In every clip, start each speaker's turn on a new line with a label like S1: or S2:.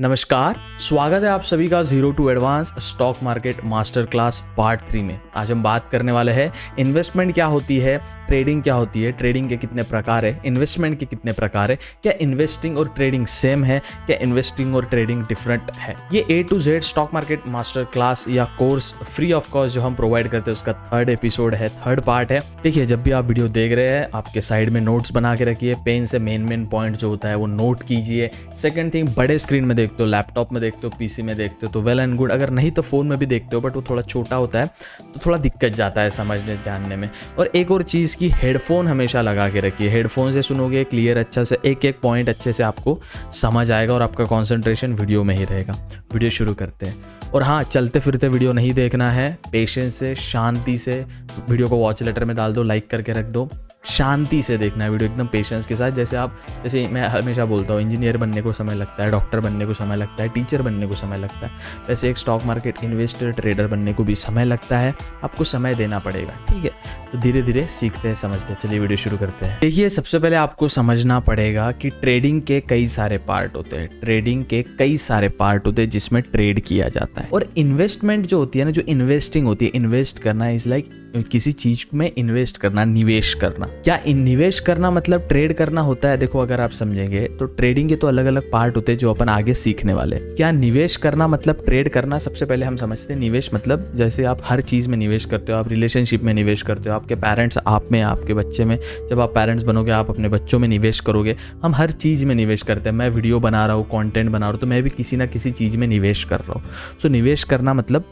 S1: नमस्कार, स्वागत है आप सभी का zero to advance stock market master class part 3 में। आज हम बात करने वाले हैं इन्वेस्टमेंट क्या होती है, ट्रेडिंग क्या होती है, ट्रेडिंग के कितने प्रकार है, इन्वेस्टमेंट के कितने प्रकार है, क्या इन्वेस्टिंग और ट्रेडिंग सेम है, क्या इन्वेस्टिंग और ट्रेडिंग डिफरेंट है। ये A to Z stock market master class या कोर्स फ्री ऑफ कॉस्ट जो हम प्रोवाइड करते हैं उसका थर्ड एपिसोड है, थर्ड पार्ट है। देखिए, जब भी आप वीडियो देख रहे हैं आपके साइड में नोट्स बना के रखिए, पेन से मेन पॉइंट जो होता है वो नोट कीजिए। सेकेंड थिंग, बड़े स्क्रीन में देखते हो, लैपटॉप में देखते हो, पीसी में देखते हो तो वेल एंड गुड, अगर नहीं तो फोन में भी देखते हो बट वो थोड़ा छोटा होता है तो थोड़ा दिक्कत जाता है समझने जानने में। और एक और चीज़ की हेडफोन हमेशा लगा के रखिए, हेडफोन से सुनोगे क्लियर अच्छा से, एक एक पॉइंट अच्छे से आपको समझ आएगा और आपका कॉन्सेंट्रेशन वीडियो में ही रहेगा। वीडियो शुरू करते हैं। और हाँ, चलते फिरते वीडियो नहीं देखना है, पेशेंस से, शांति से वीडियो को वॉच लेटर में डाल दो, लाइक करके रख दो। शांति से देखना है वीडियो, एकदम पेशेंस के साथ। जैसे मैं हमेशा बोलता हूँ, इंजीनियर बनने को समय लगता है, डॉक्टर बनने को समय लगता है, टीचर बनने को समय लगता है, वैसे एक स्टॉक मार्केट इन्वेस्टर ट्रेडर बनने को भी समय लगता है। आपको समय देना पड़ेगा, ठीक है। तो धीरे धीरे सीखते हैं, समझते हैं। चलिए वीडियो शुरू करते हैं। देखिए, सबसे पहले आपको समझना पड़ेगा कि ट्रेडिंग के कई सारे पार्ट होते हैं, ट्रेडिंग के कई सारे पार्ट होते हैं जिसमें ट्रेड किया जाता है। और इन्वेस्टमेंट जो होती है ना, जो इन्वेस्टिंग होती है, इन्वेस्ट करना इज लाइक किसी चीज में इन्वेस्ट करना, निवेश करना। क्या निवेश करना मतलब ट्रेड करना होता है? देखो, अगर आप समझेंगे तो ट्रेडिंग के तो अलग अलग पार्ट होते हैं जो अपन आगे सीखने वाले। क्या निवेश करना मतलब ट्रेड करना? सबसे पहले हम समझते हैं निवेश मतलब जैसे आप हर चीज में निवेश करते हो, आप रिलेशनशिप में निवेश करते हो, आपके पेरेंट्स आप में, आपके बच्चे में, जब आप पेरेंट्स बनोगे आप अपने बच्चों में निवेश करोगे। हम हर चीज में निवेश करते हैं। मैं वीडियो बना रहा हूँ, कंटेंट बना रहा हूँ, तो मैं भी किसी ना किसी चीज में निवेश कर रहा हूँ। सो निवेश करना मतलब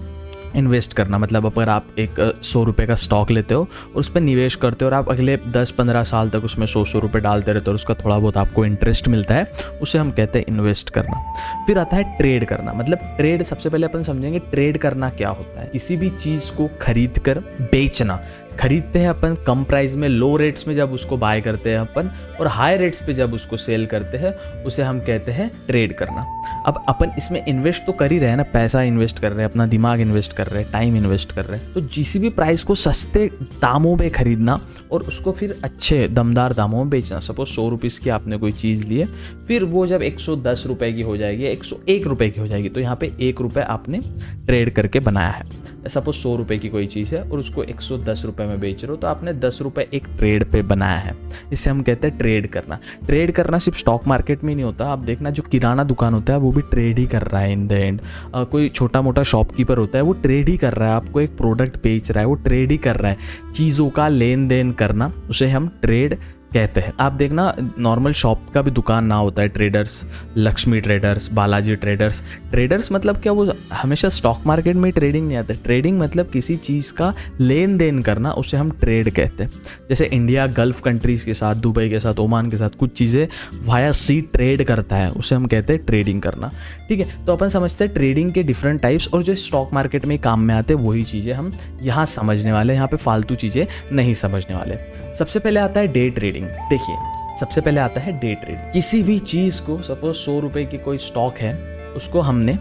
S1: इन्वेस्ट करना। मतलब अगर आप एक 100 रुपये का स्टॉक लेते हो और उस पर निवेश करते हो और आप अगले 10-15 साल तक उसमें 100 रुपये डालते रहते हो और उसका थोड़ा बहुत आपको इंटरेस्ट मिलता है, उसे हम कहते हैं इन्वेस्ट करना। फिर आता है ट्रेड करना। मतलब ट्रेड, सबसे पहले अपन समझेंगे ट्रेड करना क्या होता है। किसी भी चीज़ को खरीद कर बेचना। खरीदते हैं अपन कम प्राइस में, लो रेट्स में जब उसको बाय करते हैं अपन, और हाई रेट्स पे जब उसको सेल करते हैं, उसे हम कहते हैं ट्रेड करना। अब अपन इसमें इन्वेस्ट तो कर ही रहे हैं ना, पैसा इन्वेस्ट कर रहे हैं, अपना दिमाग इन्वेस्ट कर रहे हैं, टाइम इन्वेस्ट कर रहे हैं। तो किसी भी प्राइस को सस्ते दामों पे खरीदना और उसको फिर अच्छे दमदार दामों में बेचना। सपोज 100 रुपीज़ की आपने कोई चीज़ ली है, फिर वो जब 110 रुपये की हो जाएगी, 101 रुपये की हो जाएगी, तो यहाँ पे 1 रुपये आपने ट्रेड करके बनाया है। सपोज 100 रुपये की कोई चीज़ है और उसको 110 रुपये में बेच रहे हो, तो आपने 10 रुपये एक ट्रेड पे बनाया है। इसे हम कहते हैं ट्रेड करना। ट्रेड करना सिर्फ स्टॉक मार्केट में नहीं होता। आप देखना, जो किराना दुकान होता है वो भी ट्रेड ही कर रहा है इन द एंड। कोई छोटा मोटा शॉपकीपर होता है वो ट्रेड ही कर रहा है, आपको एक प्रोडक्ट बेच रहा है, वो ट्रेड ही कर रहा है। चीज़ों का लेन देन करना, उसे हम ट्रेड कहते हैं। आप देखना, नॉर्मल शॉप का भी दुकान ना होता है, traders, Lakshmi traders, Balaji traders. Traders मतलब क्या, वो हमेशा स्टॉक मार्केट में ट्रेडिंग नहीं आता। ट्रेडिंग मतलब किसी चीज़ का लेन देन करना, उसे हम ट्रेड कहते हैं। जैसे इंडिया गल्फ कंट्रीज़ के साथ, दुबई के साथ, ओमान के साथ कुछ चीज़ें वाया सी ट्रेड करता है, उसे हम कहते हैं ट्रेडिंग करना, ठीक है। तो अपन समझते हैं ट्रेडिंग के डिफरेंट टाइप्स, और जो स्टॉक मार्केट में काम में आते हैं वही चीज़ें हम यहाँ समझने वाले, यहाँ पे फालतू चीज़ें नहीं समझने वाले। सबसे पहले आता है डे ट्रेडिंग। देखिए, सबसे पहले आता है डे ट्रेड। किसी भी चीज़ को, सपोज 100 रुपये की कोई स्टॉक है, उसको हमने,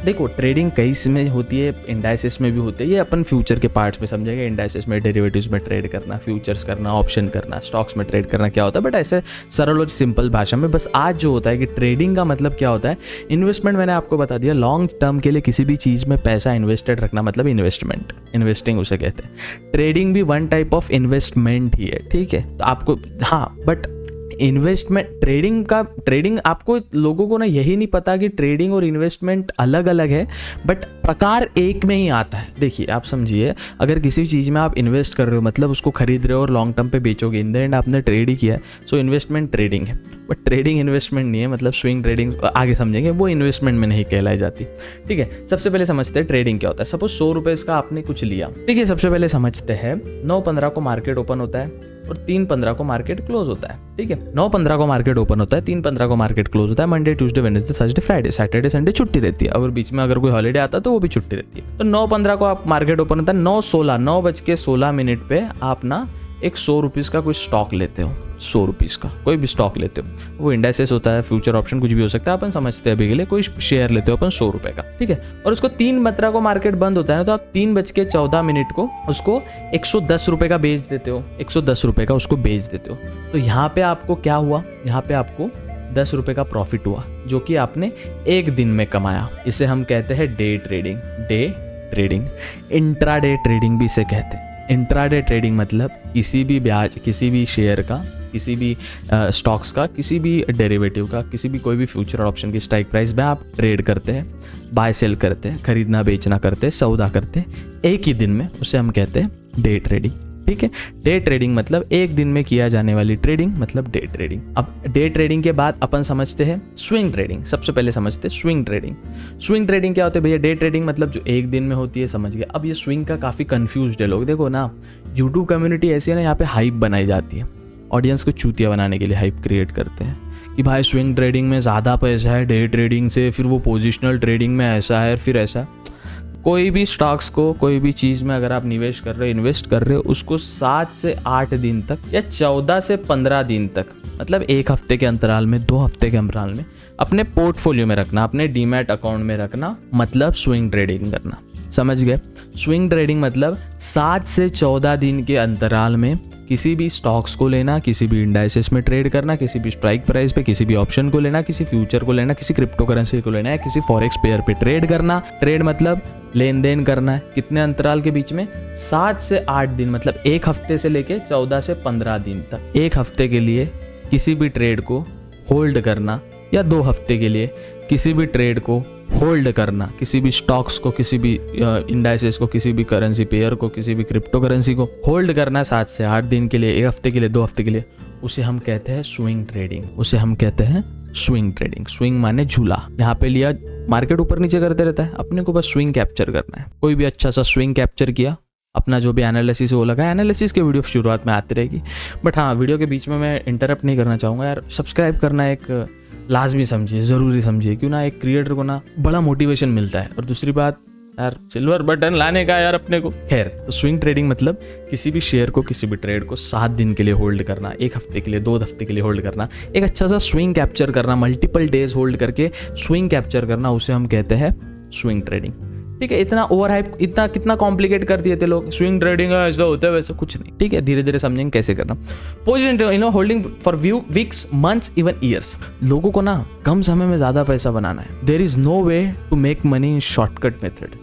S1: देखो ट्रेडिंग कई इसमें होती है, इंडाइसेस में भी होती है। ये अपन फ्यूचर के पार्ट्स में समझेंगे, इंडाइसेस में, डेरिवेटिव्स में ट्रेड करना, फ्यूचर्स करना, ऑप्शन करना, स्टॉक्स में ट्रेड करना क्या होता है, बट ऐसे सरल और सिंपल भाषा में बस आज जो होता है कि ट्रेडिंग का मतलब क्या होता है। इन्वेस्टमेंट मैंने आपको बता दिया, लॉन्ग टर्म के लिए किसी भी चीज़ में पैसा इन्वेस्टेड रखना मतलब इन्वेस्टमेंट, इन्वेस्टिंग उसे कहते हैं। ट्रेडिंग भी वन टाइप ऑफ इन्वेस्टमेंट ही है, ठीक है। तो आपको, हाँ, बट इन्वेस्टमेंट, ट्रेडिंग आपको लोगों को ना यही नहीं पता कि ट्रेडिंग और इन्वेस्टमेंट अलग अलग है, बट प्रकार एक में ही आता है। देखिए, आप समझिए, अगर किसी चीज़ में आप इन्वेस्ट कर रहे हो मतलब उसको खरीद रहे हो और लॉन्ग टर्म पे बेचोगे, इन द एंड आपने ट्रेड ही किया है, सो इन्वेस्टमेंट ट्रेडिंग है। बट ट्रेडिंग इन्वेस्टमेंट नहीं है, मतलब स्विंग ट्रेडिंग आगे समझेंगे, वो इन्वेस्टमेंट में नहीं कहलाई जाती, ठीक है। सबसे पहले समझते हैं ट्रेडिंग क्या होता है। सपोज 100 रुपये का आपने कुछ लिया, ठीक है। सबसे पहले समझते हैं 9-15 को मार्केट ओपन होता है और 3-15 को मार्केट क्लोज होता है, ठीक है। 9-15 को मार्केट ओपन होता है, 3-15 को मार्केट क्लोज होता है। Monday, Tuesday, Wednesday, Thursday, Friday, Saturday, Sunday छुट्टी रहती है, और बीच में अगर कोई हॉलीडे आता है तो वो भी छुट्टी रहती है। तो 9-15 को आप मार्केट ओपन होता है, 9:16 पे आप ना एक 100 रुपीज़ का कोई स्टॉक लेते हो, 100 रुपीज़ का कोई भी स्टॉक लेते हो, वो इंडाइसेस होता है, फ्यूचर ऑप्शन कुछ भी हो सकता है, अपन समझते हैं अभी के लिए। कोई शेयर लेते हो अपन 100 रुपये का, ठीक है। और उसको 3:15 को मार्केट बंद होता है ना, तो आप 3:14 को उसको 110 रुपये का बेच देते हो, 110 रुपये का उसको बेच देते हो। तो यहाँ पे आपको क्या हुआ, यहाँ पे आपको ₹10 का प्रॉफिट हुआ जो कि आपने एक दिन में कमाया, इसे हम कहते हैं day trading. Day trading, intraday trading भी इसे कहते हैं। इंट्राडे ट्रेडिंग मतलब किसी भी ब्याज, किसी भी शेयर का, किसी भी स्टॉक्स का, किसी भी डेरिवेटिव का, किसी भी कोई भी फ्यूचर ऑप्शन की स्ट्राइक प्राइस में आप ट्रेड करते हैं, बाय सेल करते हैं, खरीदना बेचना करते हैं, सौदा करते हैं एक ही दिन में, उसे हम कहते हैं डे ट्रेडिंग। ठीक है, डे ट्रेडिंग मतलब एक दिन में किया जाने वाली ट्रेडिंग, मतलब डे ट्रेडिंग। अब डे ट्रेडिंग के बाद अपन समझते हैं स्विंग ट्रेडिंग। सबसे पहले समझते हैं स्विंग ट्रेडिंग। स्विंग ट्रेडिंग क्या होता है भैया? डे ट्रेडिंग मतलब जो एक दिन में होती है, समझ गया। अब ये स्विंग का काफ़ी कंफ्यूज्ड है लोग। देखो ना, यूट्यूब कम्युनिटी ऐसी है ना, यहाँ पे हाइप बनाई जाती है, ऑडियंस को चूतिया बनाने के लिए हाइप क्रिएट करते हैं कि भाई स्विंग ट्रेडिंग में ज़्यादा पैसा है डे ट्रेडिंग से, फिर वो पोजिशनल ट्रेडिंग में ऐसा है, फिर ऐसा। कोई भी स्टॉक्स को, कोई भी चीज़ में अगर आप निवेश कर रहे हो, इन्वेस्ट कर रहे हो, उसको 7 से 8 दिन तक या 14 से 15 दिन तक, मतलब एक हफ्ते के अंतराल में, 2 हफ्ते के अंतराल में अपने पोर्टफोलियो में रखना, अपने डीमैट अकाउंट में रखना, मतलब स्विंग ट्रेडिंग करना। समझ गए? स्विंग ट्रेडिंग मतलब 7 से 14 दिन के अंतराल में किसी भी स्टॉक्स को लेना, किसी भी इंडाइसेस में ट्रेड करना, किसी भी स्ट्राइक प्राइस पे किसी भी ऑप्शन को लेना, किसी फ्यूचर को लेना, किसी क्रिप्टो करेंसी को लेना है, किसी फॉरेक्स पेयर पे ट्रेड करना। ट्रेड मतलब लेन देन करना है। कितने अंतराल के बीच में? 7 से 8 दिन, मतलब एक हफ्ते से लेके 14 से 15 दिन तक। एक हफ्ते के लिए किसी भी ट्रेड को होल्ड करना, या 2 हफ्ते के लिए किसी भी ट्रेड को होल्ड करना, किसी भी स्टॉक्स को, किसी भी इंडाइसेस को, किसी भी करेंसी पेयर को, किसी भी क्रिप्टो करेंसी को होल्ड करना 7 से 8 दिन के लिए, एक हफ्ते के लिए, 2 हफ्ते के लिए, उसे हम कहते हैं स्विंग ट्रेडिंग। उसे हम कहते हैं स्विंग ट्रेडिंग। स्विंग माने झूला। यहाँ पे लिया, मार्केट ऊपर नीचे करते रहता है, अपने को बस स्विंग कैप्चर करना है। कोई भी अच्छा सा स्विंग कैप्चर किया, अपना जो भी एनालिसिस वो लगा, एनालिसिस के वीडियो शुरुआत में आती रहेगी, बट हाँ, वीडियो के बीच में मैं इंटरप्ट नहीं करना चाहूँगा यार। सब्सक्राइब करना एक लाजमी समझिए, ज़रूरी समझिए, क्यों ना एक क्रिएटर को ना बड़ा मोटिवेशन मिलता है। और दूसरी बात यार, सिल्वर बटन लाने का यार अपने को। खैर, तो स्विंग ट्रेडिंग मतलब किसी भी शेयर को, किसी भी ट्रेड को 7 दिन के लिए होल्ड करना, एक हफ्ते के लिए, 2 हफ्ते के लिए होल्ड करना, एक अच्छा सा स्विंग कैप्चर करना, मल्टीपल डेज होल्ड करके स्विंग कैप्चर करना, उसे हम कहते हैं स्विंग ट्रेडिंग। ठीक है, इतना ओवर हाइप, इतना कितना कॉम्प्लिकेट कर दिए थे लोग। स्विंग ट्रेडिंग है, ऐसा होता है, वैसा कुछ नहीं। ठीक है, धीरे धीरे समझेंगे कैसे करना। Position holding for weeks, months, even years. लोगों को ना कम समय में ज्यादा पैसा बनाना है। There is no way to make money in shortcut method.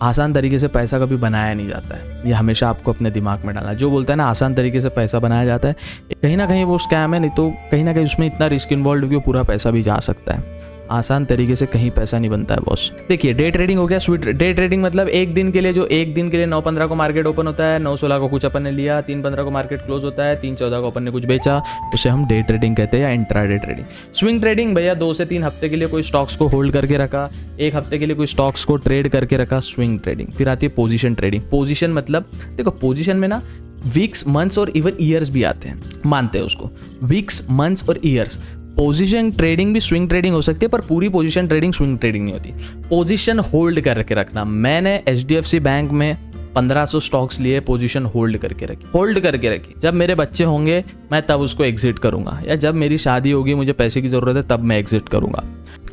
S1: आसान तरीके से पैसा कभी बनाया नहीं जाता है। ये हमेशा आपको अपने दिमाग में डालना है। जो बोलता है ना आसान तरीके से पैसा बनाया जाता है, कहीं ना कहीं वो स्कैम है, नहीं तो कहीं ना कहीं उसमें इतना रिस्क इन्वॉल्व हो कि पूरा पैसा भी जा सकता है। आसान तरीके से कहीं पैसा नहीं बनता है बॉस। देखिए, डे ट्रेडिंग हो गया। डे ट्रेडिंग मतलब एक दिन के लिए, जो एक दिन के लिए 9-15 को मार्केट ओपन होता है, 9-16 को कुछ अपन ने लिया, 3-15 को मार्केट क्लोज होता है, 3-14 को अपन ने कुछ बेचा, उसे हम डे ट्रेडिंग कहते हैं, या इंट्राडे ट्रेडिंग। स्विंग ट्रेडिंग भैया 2 से 3 हफ्ते के लिए कोई स्टॉक्स को होल्ड करके रखा, एक हफ्ते के लिए कोई स्टॉक्स को ट्रेड करके रखा, स्विंग ट्रेडिंग। फिर आती है पोजीशन ट्रेडिंग। पोजीशन मतलब देखो, पोजीशन में ना वीक्स, मंथ्स और इवन ईयर्स भी आते हैं, मानते हैं उसको, वीक्स, मंथ्स और ईयर्स। पोजीशन ट्रेडिंग भी स्विंग ट्रेडिंग हो सकती है, पर पूरी पोजीशन ट्रेडिंग स्विंग ट्रेडिंग नहीं होती। पोजीशन होल्ड करके रखना। मैंने HDFC बैंक में 1500 स्टॉक्स लिए, पोजीशन होल्ड करके रखी। जब मेरे बच्चे होंगे मैं तब उसको एग्जिट करूंगा, या जब मेरी शादी होगी, मुझे पैसे की जरूरत है, तब मैं एग्जिट करूंगा।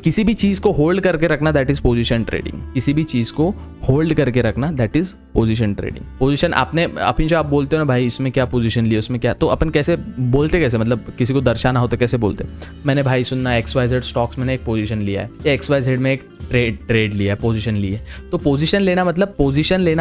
S1: किसी भी चीज को होल्ड करके रखना, दैट इज पोजीशन ट्रेडिंग। किसी भी चीज को होल्ड करके रखना, that is position trading. Position अपनी जो आप बोलते हो ना भाई इसमें क्या पोजीशन लिया, उसमें क्या, तो अपन कैसे बोलते, कैसे मतलब किसी को दर्शाना हो तो कैसे बोलते? मैंने भाई सुनना XYZ स्टॉक्स में एक पोजीशन लिया है, या XYZ में एक ट्रेड लिया है, पोजीशन ली है। तो पोजीशन लेना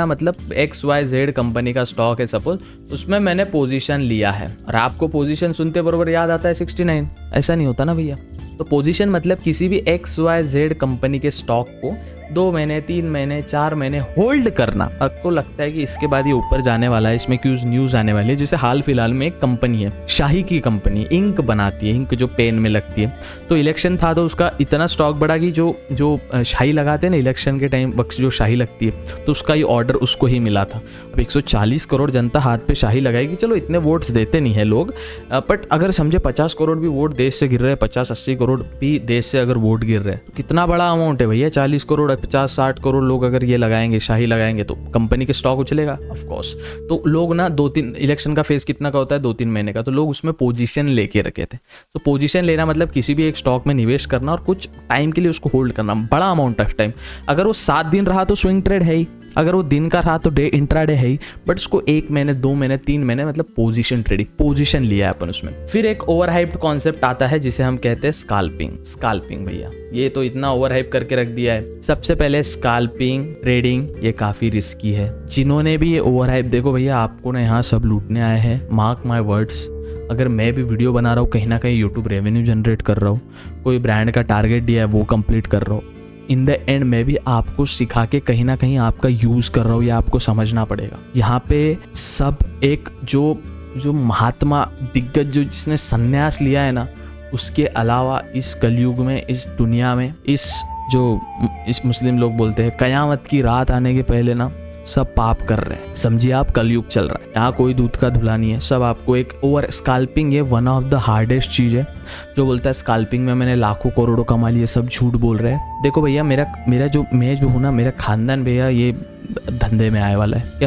S1: मतलब XYZ कंपनी का स्टॉक है सपोज, उसमें मैंने पोजीशन लिया है। और आपको पोजीशन सुनते बरोबर याद आता है 69, ऐसा नहीं होता ना भैया। तो पोजीशन मतलब किसी भी XYZ कंपनी के स्टॉक को 2 महीने, 3 महीने, 4 महीने होल्ड करना। आपको लगता है कि इसके बाद ये ऊपर जाने वाला है, इसमें क्यों न्यूज़ आने वाली है। जैसे हाल फिलहाल में एक कंपनी है, शाही की कंपनी, इंक बनाती है, इंक जो पेन में लगती है। तो इलेक्शन था तो उसका इतना स्टॉक बढ़ा कि जो शाही लगाते हैं ना इलेक्शन के टाइम, वक्त जो शाही लगती है, तो उसका ये ऑर्डर उसको ही मिला था। अब 140 करोड़ जनता हाथ पे शाही लगाएगी। चलो इतने वोट्स देते नहीं है लोग, बट अगर समझे 50 करोड़ भी वोट देश से गिर रहे हैं, 50-80 करोड़ भी देश से अगर वोट गिर रहे हैं, तो कितना बड़ा अमाउंट है भैया। 40 करोड़, 50-60 करोड़ लोग अगर ये लगाएंगे, शाही लगाएंगे, तो कंपनी के स्टॉक उछलेगा ऑफ कोर्स। तो लोग ना 2-3, इलेक्शन का फेज कितना का होता है, 2-3 महीने का, तो लोग उसमें पोजीशन लेके रखे थे। तो पोजीशन लेना मतलब किसी भी एक स्टॉक में निवेश करना और कुछ टाइम के लिए उसको होल्ड करना, बड़ा अमाउंट ऑफ टाइम। अगर वो 7 दिन रहा तो स्विंग ट्रेड है ही, अगर वो दिन का रहा तो डे इंट्राडे है ही, बट उसको 1 महीने 2 महीने 3 महीने मतलब पोजीशन ट्रेडिंग, पोजीशन लिया है अपन उसमें। फिर एक ओवरहाइप्ड कॉन्सेप्ट आता है जिसे हम कहते हैं स्काल्पिंग। स्काल्पिंग भैया ये तो इतना ओवरहाइप करके रख दिया है। सबसे पहले स्काल्पिंग ट्रेडिंग ये काफी रिस्की है। जिन्होंने भी ये ओवरहाइप, देखो भैया आपको ना यहाँ सब लूटने आए हैं, मार्क माय वर्ड्स। अगर मैं भी वीडियो बना रहा हूँ कहीं ना कहीं यूट्यूब रेवेन्यू जनरेट कर रहा हूँ, कोई ब्रांड का टारगेट दिया है वो कंप्लीट कर रहा हूँ, इन द एंड मैं भी आपको सिखा के कहीं ना कहीं आपका यूज कर रहा हूँ, ये आपको समझना पड़ेगा। यहाँ पे सब एक जो महात्मा दिग्गज जो जिसने संन्यास लिया है ना, उसके अलावा इस कलयुग में, इस दुनिया में, इस मुस्लिम लोग बोलते हैं कयामत की रात आने के पहले ना सब पाप कर रहे हैं। समझिए आप कलयुग चल रहा है, यहाँ कोई दूध का धुला नहीं है। सब आपको एक ओवर स्काल्पिंग, ये वन ऑफ द हार्डेस्ट चीज़ है। जो बोलता है स्काल्पिंग में मैंने लाखों करोड़ों कमा लिए, सब झूठ बोल रहे हैं। देखो भैया मैं जो हूँ ना, मेरा खानदान भैया ये धंधे में आए वाला है कि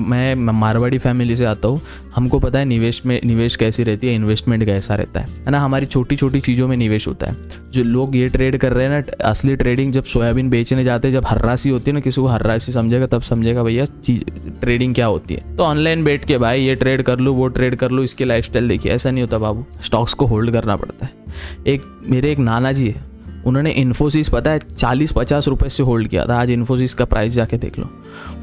S1: मैं मारवाड़ी फैमिली से आता हूँ। हमको पता है निवेश कैसी रहती है, इन्वेस्टमेंट कैसा रहता है ना। हमारी छोटी छोटी चीज़ों में निवेश होता है। जो लोग ये ट्रेड कर रहे हैं ना, असली ट्रेडिंग जब सोयाबीन बेचने जाते हैं, जब हर्रासी होती है ना, किसी को हर्रासी समझेगा तब समझेगा भैया ट्रेडिंग क्या होती है। तो ऑनलाइन बैठ के भाई ये ट्रेड कर लूँ, वो ट्रेड कर लूँ, इसकी लाइफस्टाइल देखिए, ऐसा नहीं होता बाबू। स्टॉक्स को होल्ड करना पड़ता है। मेरे एक नाना जी है, उन्होंने इन्फोसिस पता है 40-50 रुपए से होल्ड किया था। आज इन्फोसिस का प्राइस जाके देख लो।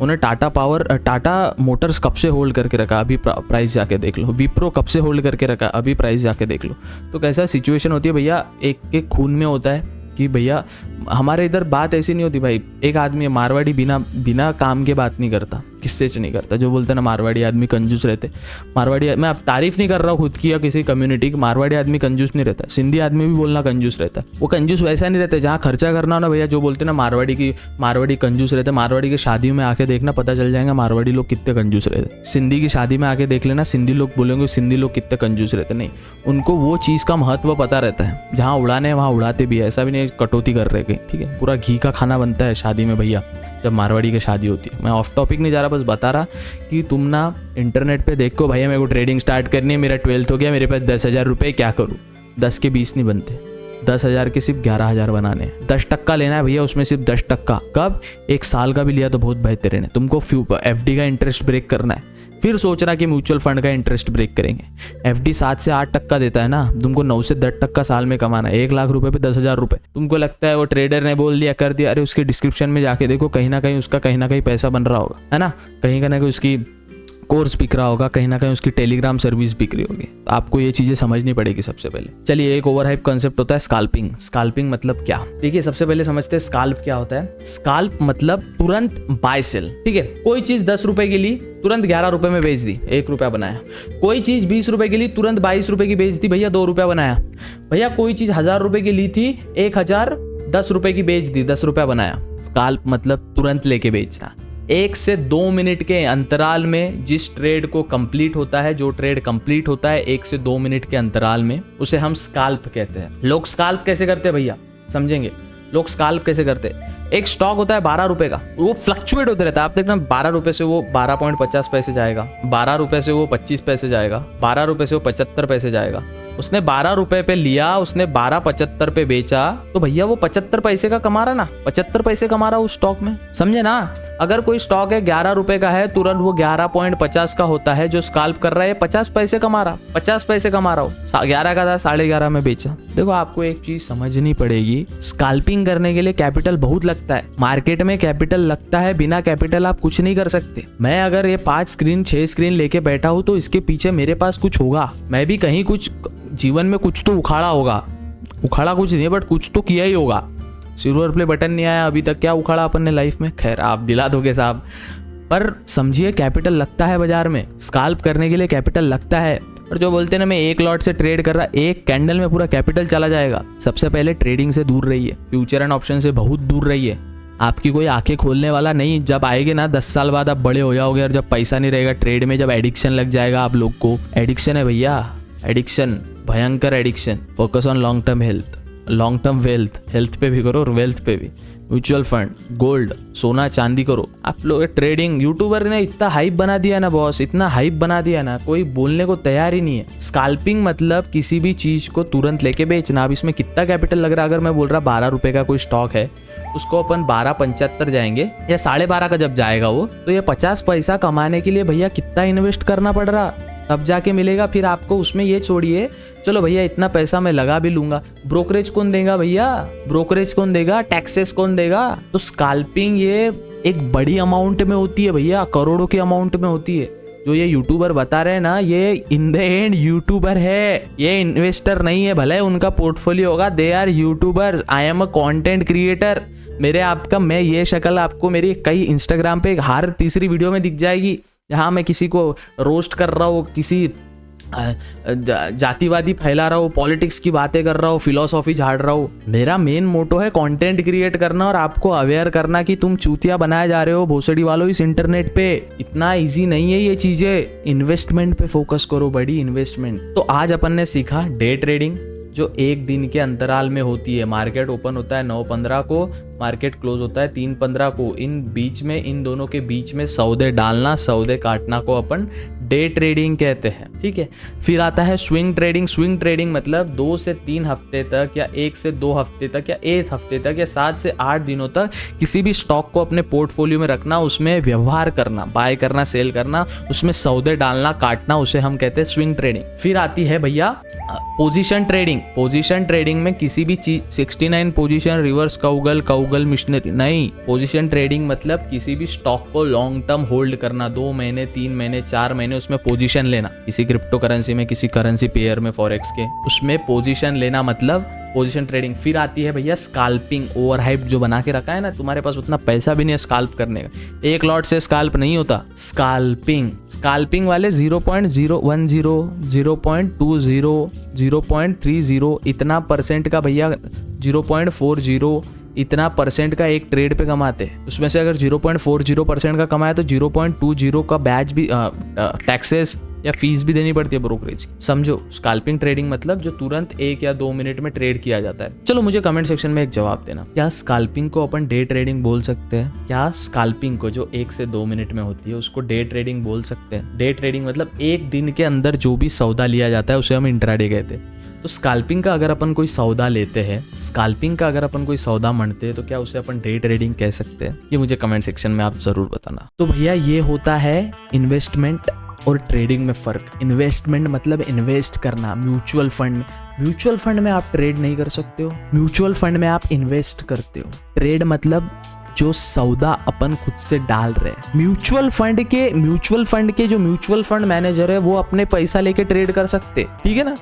S1: उन्हें टाटा मोटर्स कब से होल्ड करके रखा, अभी प्राइस जाके देख लो। विप्रो कब से होल्ड करके रखा, अभी प्राइस जाके देख लो। तो कैसा सिचुएशन होती है भैया, एक के खून में होता है कि भैया हमारे इधर बात ऐसी नहीं होती भाई। एक आदमी मारवाड़ी बिना काम के बात नहीं करता, किससे नहीं करता। जो बोलते हैं ना मारवाड़ी आदमी कंजूस रहते, मारवाड़ी, मैं अब तारीफ नहीं कर रहा हूँ खुद की या किसी कम्युनिटी की, मारवाड़ी आदमी कंजूस नहीं रहता। सिंधी आदमी भी बोलना कंजूस रहता है। वो कंजूस वैसा नहीं रहता जहाँ खर्चा करना हो ना भैया। जो बोलते हैं ना मारवाड़ी कंजूस रहते, मारवाड़ी की शादियों में आके देखना, पता चल जाएगा मारवाड़ी लोग कितने कंजूस रहते। सिंधी की शादी में आके देख लेना, सिंधी लोग बोलेंगे सिंधी लोग कितने कंजूस रहते। नहीं, उनको वो चीज़ का महत्व पता रहता है। जहाँ उड़ाने वहाँ उड़ाते भी है, ऐसा भी नहीं कटौती कर रहे कहीं, ठीक है। पूरा घी का खाना बनता है शादी में भैया, जब मारवाड़ी की शादी होती है। मैं ऑफ टॉपिक नहीं जा रहा, बस बता रहा कि तुम ना इंटरनेट पे देखो भैया मेरे को ट्रेडिंग स्टार्ट करनी है, मेरा 12th हो गया, मेरे पास 10,000 रुपये, क्या करूँ। 10 के 20 नहीं बनते, 10,000 के सिर्फ 11,000 बनाने। 10% लेना है भैया, उसमें सिर्फ 10%। कब? 1 साल का भी लिया तो बहुत बेहतरीन है। तुमको FD का इंटरेस्ट ब्रेक करना है, फिर सोचना कि म्यूचुअल फंड का इंटरेस्ट ब्रेक करेंगे। FD 7 से 8% देता है ना, तुमको 9 से 10% साल में कमाना है। 1 लाख रुपए पे 10,000 रुपए। तुमको लगता है वो ट्रेडर ने बोल दिया कर दिया, अरे उसके डिस्क्रिप्शन में जाके देखो, कहीं ना कहीं उसका कहीं ना कहीं पैसा बन रहा होगा, है ना। कहीं ना कहीं उसकी कोर्स बिक रहा होगा, कहीं ना कहीं उसकी टेलीग्राम सर्विस बिक रही होगी। आपको ये चीजें समझनी पड़ेगी सबसे पहले। चलिए, एक ओवरहाइप कॉन्सेप्ट होता है स्काल्पिंग। स्काल्पिंग मतलब क्या? देखिए, सबसे पहले समझते हैं स्काल्प क्या होता है। स्काल्प मतलब तुरंत बाय सेल, ठीक है। कोई चीज 10 रुपए की ली, तुरंत 11 रुपए में बेच दी, 1 रुपया बनाया। कोई चीज 20 रुपए की ली, तुरंत 22 रुपए की बेच दी, भैया 2 रुपया बनाया। भैया कोई चीज 1000 रुपए की ली थी, 1010 रुपए की बेच दी, 10 रुपया बनाया। स्काल्प मतलब तुरंत लेके बेचना। 1 से 2 मिनट के अंतराल में जिस ट्रेड को कंप्लीट होता है, जो ट्रेड कंप्लीट होता है 1 से 2 मिनट के अंतराल में, उसे हम स्काल्प कहते हैं। लोग स्काल्प कैसे करते हैं भैया, समझेंगे। लोग स्काल्प कैसे करते हैं? एक स्टॉक होता है 12 रुपए का, वो फ्लक्चुएट होते रहता है। आप देखना, 12 रुपए से वो 12.50 पैसे जाएगा, 12 रुपए से वो 25 पैसे जाएगा, 12 रुपए से वो 75 पैसे जाएगा। उसने 12 रुपए पे लिया, उसने 12.75 पे बेचा, तो भैया वो 75 पैसे का कमा रहा ना, 75 पैसे कमा रहा उस स्टॉक में, समझे ना। अगर कोई स्टॉक है 11 रुपए का है, तुरंत वो 11.50 का होता है। जो स्काल्प कर रहा है 50 पैसे कमा रहा, 50 पैसे कमा रहा हो। 11 का था, 11.5 में बेचा। देखो, आपको एक चीज समझनी पड़ेगी, स्काल्पिंग करने के लिए कैपिटल बहुत लगता है। मार्केट में कैपिटल लगता है, बिना कैपिटल आप कुछ नहीं कर सकते। मैं अगर ये 5 स्क्रीन 6 स्क्रीन लेके बैठा हूं, तो इसके पीछे मेरे पास कुछ होगा। मैं भी कहीं कुछ जीवन में कुछ तो उखाड़ा होगा। उखाड़ा कुछ नहीं, बट कुछ तो किया ही होगा। सिल्वर प्ले बटन नहीं आया अभी तक, क्या उखाड़ा अपन ने लाइफ में? खैर, आप दिला दोगे साहब। पर समझिए, कैपिटल लगता है बाजार में, स्काल्प करने के लिए कैपिटल लगता है। और जो बोलते हैं ना, मैं 1 लॉट से ट्रेड कर रहा, 1 कैंडल में पूरा कैपिटल चला जाएगा। सबसे पहले ट्रेडिंग से दूर रहिए, फ्यूचर एंड ऑप्शन से बहुत दूर रहिए। आपकी कोई आंखें खोलने वाला नहीं। जब आएंगे ना 10 साल बाद, आप बड़े हो जाओगे, और जब पैसा नहीं रहेगा ट्रेड में, जब एडिक्शन लग जाएगा आप लोग को। एडिक्शन है भैया, एडिक्शन, भयंकर addiction. Focus on long term health. Long term wealth, health पे भी करो और वेल्थ पे भी, म्यूचुअल फंड, गोल्ड, सोना चांदी करो। आप लोग ट्रेडिंग, यूट्यूबर ने इतना हाइप बना दिया ना बॉस, इतना हाइप बना दिया ना, कोई बोलने को तैयार ही नहीं है। स्काल्पिंग मतलब किसी भी चीज को तुरंत लेके बेचना। अब इसमें कितना कैपिटल लग रहा है? अगर मैं बोल रहा 12 रुपए का कोई स्टॉक है, उसको अपन 12.75 जाएंगे या 12.5 का जब जाएगा वो, तो ये 50 पैसा कमाने के लिए भैया कितना इन्वेस्ट करना पड़ रहा, तब जाके मिलेगा फिर आपको। उसमें ये छोड़िए, चलो भैया इतना पैसा मैं लगा भी लूंगा, ब्रोकरेज कौन देगा भैया? ब्रोकरेज कौन देगा? टैक्सेस कौन देगा? तो स्काल्पिंग ये एक बड़ी अमाउंट में होती है भैया, करोड़ों के अमाउंट में होती है। जो ये यूट्यूबर बता रहे हैं ना, ये इन द एंड यूट्यूबर है, ये इन्वेस्टर नहीं है। भले उनका पोर्टफोलियो होगा, they are YouTubers, I am a content creator. मेरे आपका मैं ये शक्ल आपको मेरी कई इंस्टाग्राम पे हर तीसरी वीडियो में दिख जाएगी, जहाँ मैं किसी को रोस्ट कर रहा हूँ, किसी जातिवादी फैला रहा हूँ, पॉलिटिक्स की बातें कर रहा हूँ, फिलोसॉफी झाड़ रहा हूँ। मेरा मेन मोटो है कंटेंट क्रिएट करना और आपको अवेयर करना कि तुम चूतिया बनाए जा रहे हो भोसड़ी वालों इस इंटरनेट पे। इतना इजी नहीं है ये चीजें। इन्वेस्टमेंट पे फोकस करो, बड़ी इन्वेस्टमेंट। तो आज अपन ने सीखा डे ट्रेडिंग, जो एक दिन के अंतराल में होती है। मार्केट ओपन होता है 9:15 को, मार्केट क्लोज होता है 3:15 को। इन बीच में, इन दोनों के बीच में सौदे डालना, सौदे काटना को अपन डे ट्रेडिंग कहते हैं। ठीक है। फिर आता है स्विंग ट्रेडिंग। स्विंग ट्रेडिंग मतलब 2 से 3 हफ्ते तक या 1 से 2 हफ्ते तक या 1 हफ्ते तक या 7 से 8 दिनों तक किसी भी स्टॉक को अपने पोर्टफोलियो में रखना, उसमें व्यवहार करना, बाय करना, सेल करना, उसमें सौदे डालना, काटना, उसे हम कहते हैं स्विंग ट्रेडिंग। फिर आती है भैया पोजीशन ट्रेडिंग। पोजीशन ट्रेडिंग में किसी भी चीज 69 पोजीशन, रिवर्स काउगल मिशनरी नहीं। पोजीशन ट्रेडिंग मतलब किसी भी स्टॉक को लॉन्ग टर्म होल्ड करना, 2 महीने, 3 महीने, 4 महीने उसमें पोजीशन लेना। किसी क्रिप्टो करेंसी में, किसी करेंसी पेयर में, फॉरेक्स के, उसमें पोजीशन लेना मतलब पोजीशन ट्रेडिंग। फिर आती है भैया स्काल्पिंग। ओवरहाइप जो बना के रखा है ना, तुम्हारे पास उतना पैसा भी नहीं है स्काल्प करने का, एक लॉट से स्काल्प नहीं होता। स्काल्पिंग, स्काल्पिंग वाले 0.010, 0.20, 0.30 इतना परसेंट का भैया, 0.40 इतना परसेंट का एक ट्रेड पे कमाते हैं। उसमें से अगर 0.40% का कमाया तो 0.20 का बैच भी टैक्सेस या फीस भी देनी पड़ती है ब्रोकरेज की। समझो, स्काल्पिंग ट्रेडिंग मतलब जो तुरंत 1 या 2 मिनट में ट्रेड किया जाता है। चलो मुझे कमेंट सेक्शन में एक जवाब देना, क्या स्काल्पिंग को अपन डे ट्रेडिंग बोल सकते हैं? क्या स्काल्पिंग को जो 1 से 2 मिनट में होती है उसको डे ट्रेडिंग बोल सकते हैं? डे ट्रेडिंग मतलब एक दिन के अंदर जो भी सौदा लिया जाता है उसे हम इंट्राडे कहते हैं। तो स्काल्पिंग का अगर अपन कोई सौदा लेते हैं, स्काल्पिंग का अगर अपन कोई सौदा मंडते हैं, तो क्या उसे अपन डे ट्रेडिंग कह सकते हैं? ये मुझे कमेंट सेक्शन में आप जरूर बताना। तो भैया ये होता है इन्वेस्टमेंट और ट्रेडिंग में फर्क। इन्वेस्टमेंट मतलब इन्वेस्ट करना। म्यूचुअल फंड में आप ट्रेड नहीं कर सकते हो, म्यूचुअल फंड में आप इन्वेस्ट करते हो। ट्रेड मतलब जो सौदा अपन खुद से डाल रहे हैं। म्यूचुअल फंड के जो म्यूचुअल फंड मैनेजर है वो अपने पैसा लेके ट्रेड कर सकते, ठीक है ना।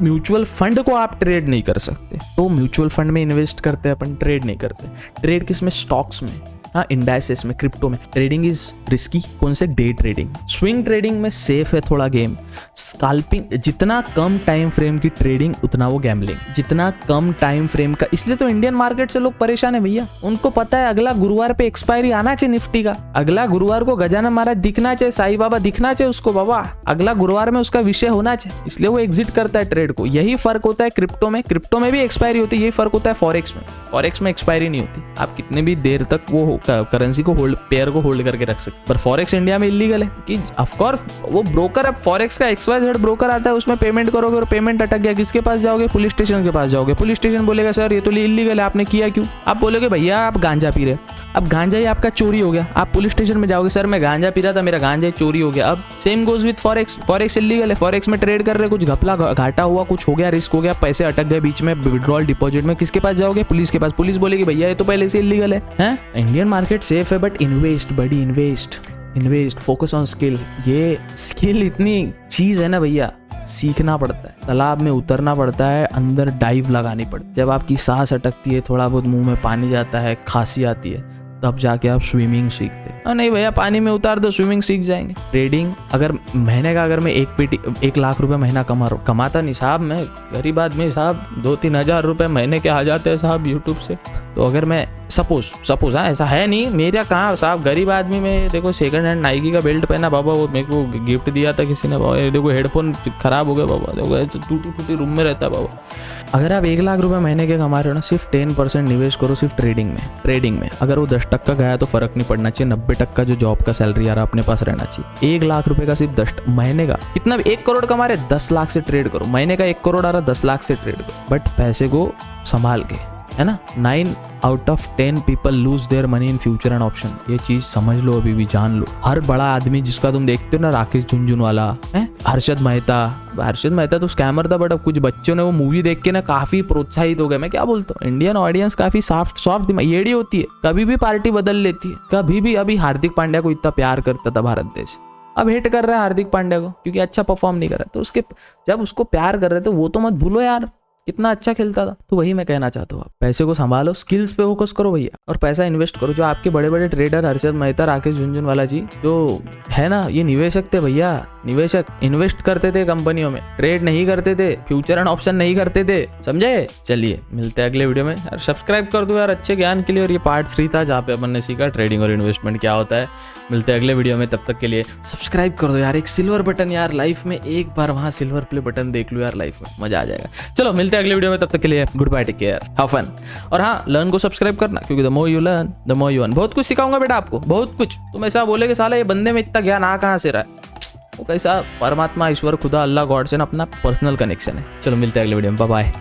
S1: म्यूचुअल फंड को आप ट्रेड नहीं कर सकते। तो म्यूचुअल फंड में इन्वेस्ट करते हैं अपन, ट्रेड नहीं करते। ट्रेड किसमें? स्टॉक्स में, हाँ, इंडाइसेस में, क्रिप्टो में। Trading is risky. कौन से? Day trading. स्विंग ट्रेडिंग में सेफ है थोड़ा गेम। स्काल्पिंग जितना कम टाइम फ्रेम की ट्रेडिंग उतना वो गैम्बलिंग। जितना कम टाइम फ्रेम का, इसलिए तो इंडियन मार्केट से लोग परेशान है भैया। उनको पता है अगला गुरुवार पे एक्सपायरी आना चाहिए निफ्टी का, अगला गुरुवार को गजानन महाराज दिखना चाहिए, साईं बाबा दिखना चाहिए उसको, बाबा अगला गुरुवार में उसका विषय होना चाहिए, इसलिए वो एग्जिट करता है ट्रेड को। यही फर्क होता है क्रिप्टो में। क्रिप्टो में भी एक्सपायरी होती है, यही फर्क होता है फॉरेक्स में। फॉरेक्स में एक्सपायरी नहीं होती, आप कितने भी देर तक वो करेंसी को होल्ड, पेयर को होल्ड करके रख सकते। पर फॉरेक्स इंडिया में इलीगल है कि ऑफ कोर्स वो ब्रोकर, अब फॉरेक्स का XYZ ब्रोकर आता है, उसमें पेमेंट करोगे और पेमेंट अटक गया, किसके पास जाओगे? पुलिस स्टेशन के पास जाओगे। पुलिस स्टेशन बोलेगा सर ये तो इलीगल है, आपने किया क्यों? आप बोलोगे भैया आप गांजा पी रहे, अब गांजा ही आपका चोरी हो गया। आप पुलिस स्टेशन में जाओगे, सर मैं गांजा पी रहा था, मेरा गांजा चोरी हो गया। अब same goes with forex. Forex illegal है, फॉरेक्स में ट्रेड कर रहे, कुछ घपला घाटा हुआ, कुछ हो गया, रिस्क हो गया, पैसे अटक गए बीच में विड्रॉल डिपॉजिट में, किसके पास जाओगे? पुलिस के पास। पुलिस बोलेगी भैया ये तो पहले से इलीगल है। इंडियन मार्केट सेफ है, बट इन्वेस्ट, बड़ी इन्वेस्ट, फोकस ऑन स्किल। ये स्किल इतनी चीज है ना भैया, सीखना पड़ता है, तालाब में उतरना पड़ता है, अंदर डाइव लगानी पड़ती है। जब आपकी सांस अटकती है, थोड़ा बहुत मुंह में पानी जाता है, खांसी आती है, तब जाके आप स्विमिंग सीखते हैं। नहीं भैया पानी में उतार दो, स्विमिंग सीख जाएंगे। ट्रेडिंग अगर महीने का, अगर मैं 1 लाख रुपए महीना कमाता नहीं साहब, मैं गरीब आदमी साहब, 2-3 हज़ार रुपए महीने के आ जाते हैं साहब यूट्यूब से। तो अगर मैं सपोज हाँ, ऐसा है नहीं, मेरा कहाँ साहब, गरीब आदमी में देखो सेकंड हैंड नाइकी का बेल्ट पहना बाबा, वो मेरे को गिफ्ट दिया था किसी ने बाबा, देखो हेडफोन खराब हो गया बाबा, देखो टूटी फूटी रूम में रहता बाबा, अगर आप 1 लाख रुपए महीने के कमा रहे हो ना, सिर्फ 10% निवेश करो सिर्फ ट्रेडिंग में। अगर वो 10% गया तो फर्क नहीं पड़ना चाहिए, 90% जो जॉब का सैलरी आ रहा है अपने पास रहना चाहिए। 1 लाख रुपए का सिर्फ 10 महीने का, कितना 1 करोड़ कमा रहे 10 लाख से ट्रेड करो। महीने का 1 करोड़ आ रहा 10 लाख से ट्रेड करो, बट पैसे को संभाल के, है ना। 9 out of 10 people lose their money in future and option. ये चीज समझ लो, अभी भी जान लो। हर बड़ा आदमी जिसका तुम देखते हो ना, राकेश झुनझुनवाला है, हर्षद मेहता तो स्कैमर था, बट अब कुछ बच्चों ने वो मूवी देख के ना काफी प्रोत्साहित हो गए। मैं क्या बोलता हूँ, इंडियन ऑडियंस काफी सॉफ्ट येड़ी होती है, कभी भी पार्टी बदल लेती है, कभी भी। अभी हार्दिक पांड्या को इतना प्यार करता था भारत देश, अब हेट कर रहा है हार्दिक पांड्या को क्योंकि अच्छा परफॉर्म नहीं कर रहा। तो उसके जब उसको प्यार कर रहे थे वो तो मत भूलो यार, कितना अच्छा खेलता था। तो वही मैं कहना चाहता हूँ, आप पैसे को संभालो, स्किल्स पे फोकस करो भैया, और पैसा इन्वेस्ट करो। जो आपके बड़े बड़े ट्रेडर हर्षद मेहता, राकेश झुनझुनवाला जी जो है ना, ये निवेशक थे भैया, निवेशक इन्वेस्ट करते थे कंपनियों में, ट्रेड नहीं करते थे, फ्यूचर एंड ऑप्शन नहीं करते थे, समझे। चलिए मिलते हैं अगले वीडियो में यार, सब्सक्राइब कर दो यार अच्छे ज्ञान के लिए। और ये पार्ट 3 था जहाँ पे अपन ने सीखा ट्रेडिंग और इन्वेस्टमेंट क्या होता है। मिलते हैं अगले वीडियो में, तब तक के लिए सब्सक्राइब कर दो यार, एक सिल्वर बटन यार लाइफ में, एक बार वहाँ सिल्वर प्ले बटन देख लो यार, लाइफ में मजा आ जाएगा। चलो मिलते हैं अगले वीडियो में, तब तक के लिए good bye, take care, have fun. और हाँ, लर्न को सब्सक्राइब करना, क्योंकि the more you learn the more you earn. बहुत कुछ सिखाऊंगा बेटा आपको, बहुत कुछ। तुम ऐसा बोले कि साला ये बंदे में इतना ज्ञान आ कहाँ से रहा है, वो कैसा परमात्मा, ईश्वर, खुदा, अल्लाह, गॉड से ना अपना पर्सनल कनेक्शन है। चलो मिलते हैं अगले वीडियो में, बाय बाय।